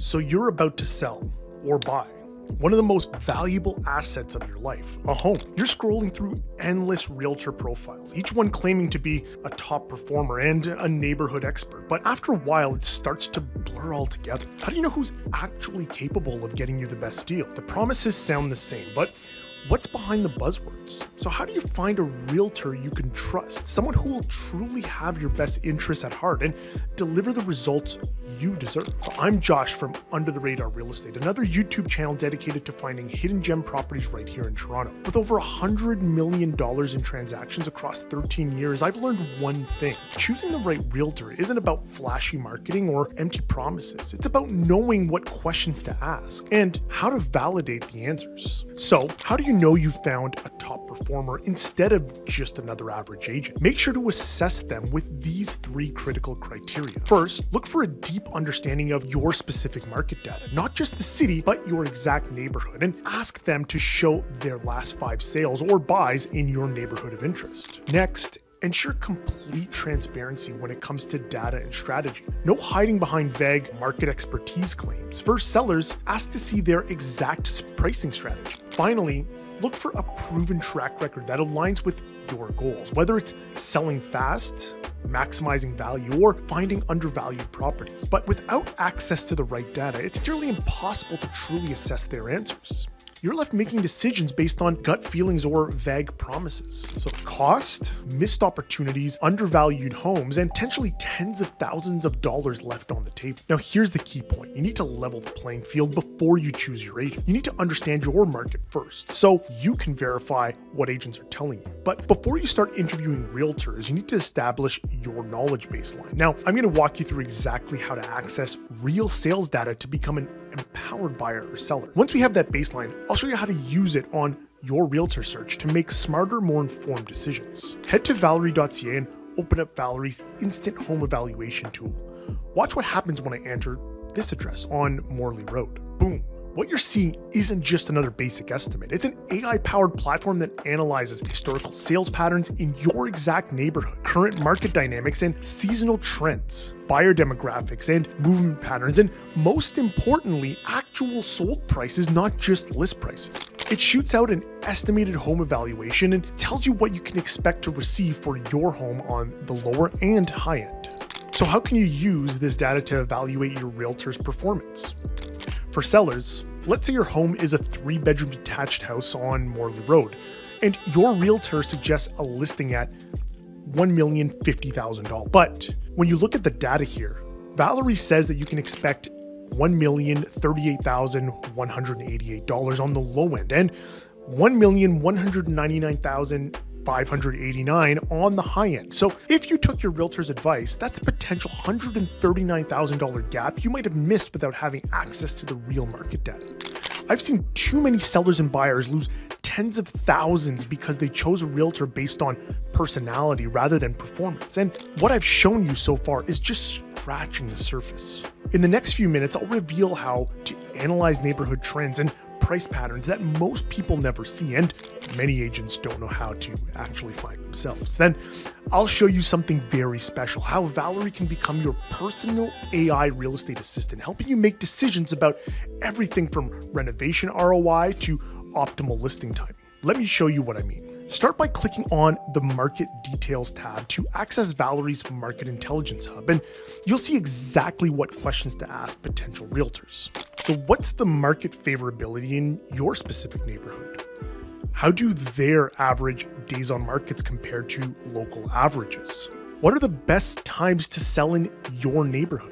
So you're about to sell or buy one of the most valuable assets of your life, a home. You're scrolling through endless realtor profiles, each one claiming to be a top performer and a neighborhood expert. But after a while, it starts to blur all together. How do you know who's actually capable of getting you the best deal? The promises sound the same, but what's behind the buzzwords? So how do you find a realtor you can trust, someone who will truly have your best interests at heart and deliver the results you deserve? I'm Josh from Under the Radar Real Estate, another YouTube channel dedicated to finding hidden gem properties right here in Toronto. With over $100 million in transactions across 13 years, I've learned one thing. Choosing the right realtor isn't about flashy marketing or empty promises. It's about knowing what questions to ask and how to validate the answers. So how do you know you found a top performer instead of just another average agent? Make sure to assess them with these three critical criteria. First, look for a deep understanding of your specific market data, not just the city, but your exact neighborhood, and ask them to show their last 5 sales or buys in your neighborhood of interest. Next, ensure complete transparency when it comes to data and strategy. No hiding behind vague market expertise claims. For sellers, ask to see their exact pricing strategy. Finally, look for a proven track record that aligns with your goals, whether it's selling fast, maximizing value, or finding undervalued properties. But without access to the right data, it's nearly impossible to truly assess their answers. You're left making decisions based on gut feelings or vague promises. So cost, missed opportunities, undervalued homes, and potentially tens of thousands of dollars left on the table. Now, here's the key point. You need to level the playing field before you choose your agent. You need to understand your market first so you can verify what agents are telling you. But before you start interviewing realtors, you need to establish your knowledge baseline. Now, I'm going to walk you through exactly how to access real sales data to become an empowered buyer or seller. Once we have that baseline, I'll show you how to use it on your realtor search to make smarter, more informed decisions. Head to Valery.ca and open up Valery's instant home evaluation tool. Watch what happens when I enter this address on Morley Road. Boom. What you're seeing isn't just another basic estimate. It's an AI-powered platform that analyzes historical sales patterns in your exact neighborhood, current market dynamics and seasonal trends, buyer demographics and movement patterns, and most importantly, actual sold prices, not just list prices. It shoots out an estimated home evaluation and tells you what you can expect to receive for your home on the lower and high end. So how can you use this data to evaluate your realtor's performance? For sellers, let's say your home is a 3-bedroom detached house on Morley Road, and your realtor suggests a listing at $1,050,000. But when you look at the data here, Valery says that you can expect $1,038,188 on the low end and $1,199,589 on the high end. So if you took your realtor's advice, that's a potential $139,000 gap you might have missed without having access to the real market data. I've seen too many sellers and buyers lose tens of thousands because they chose a realtor based on personality rather than performance. And what I've shown you so far is just scratching the surface. In the next few minutes, I'll reveal how to analyze neighborhood trends and price patterns that most people never see and many agents don't know how to actually find themselves. Then I'll show you something very special, how Valery can become your personal AI real estate assistant, helping you make decisions about everything from renovation ROI to optimal listing timing. Let me show you what I mean. Start by clicking on the Market Details tab to access Valery's Market Intelligence Hub, and you'll see exactly what questions to ask potential realtors. So what's the market favorability in your specific neighborhood? How do their average days on markets compare to local averages? What are the best times to sell in your neighborhood?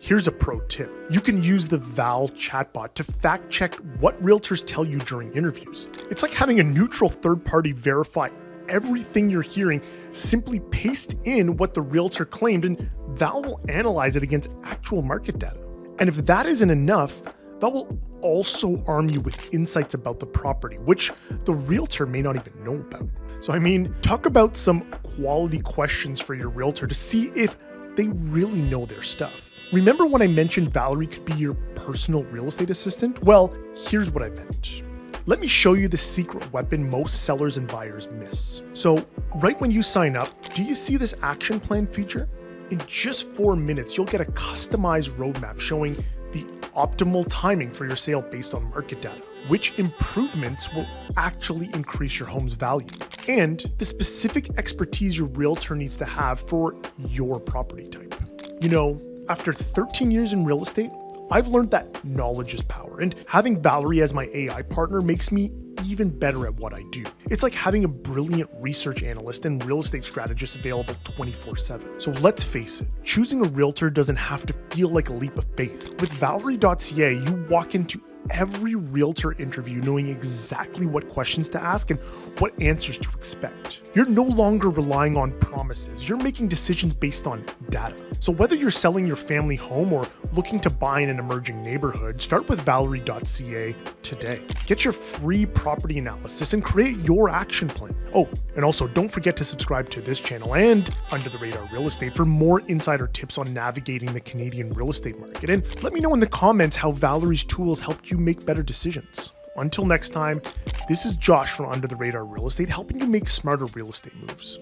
Here's a pro tip. You can use the Val chatbot to fact check what realtors tell you during interviews. It's like having a neutral third party verify everything you're hearing. Simply paste in what the realtor claimed and Val will analyze it against actual market data. And if that isn't enough, Val will also arm you with insights about the property, which the realtor may not even know about. So I mean, talk about some quality questions for your realtor to see if they really know their stuff. Remember when I mentioned Valery could be your personal real estate assistant? Well, here's what I meant. Let me show you the secret weapon most sellers and buyers miss. So right when you sign up, do you see this action plan feature? In just 4 minutes, you'll get a customized roadmap showing the optimal timing for your sale based on market data, which improvements will actually increase your home's value, and the specific expertise your realtor needs to have for your property type. You know, after 13 years in real estate, I've learned that knowledge is power, and having Valery as my AI partner makes me even better at what I do. It's like having a brilliant research analyst and real estate strategist available 24/7. So let's face it, choosing a realtor doesn't have to feel like a leap of faith. With Valery.ca, you walk into every realtor interview knowing exactly what questions to ask and what answers to expect. You're no longer relying on promises. You're making decisions based on data. So whether you're selling your family home or looking to buy in an emerging neighborhood, start with Valery.ca today. Get your free property analysis and create your action plan. Oh, and also don't forget to subscribe to this channel and Under the Radar Real Estate for more insider tips on navigating the Canadian real estate market. And let me know in the comments how Valery's tools helped you make better decisions. Until next time, this is Josh from Under the Radar Real Estate, helping you make smarter real estate moves.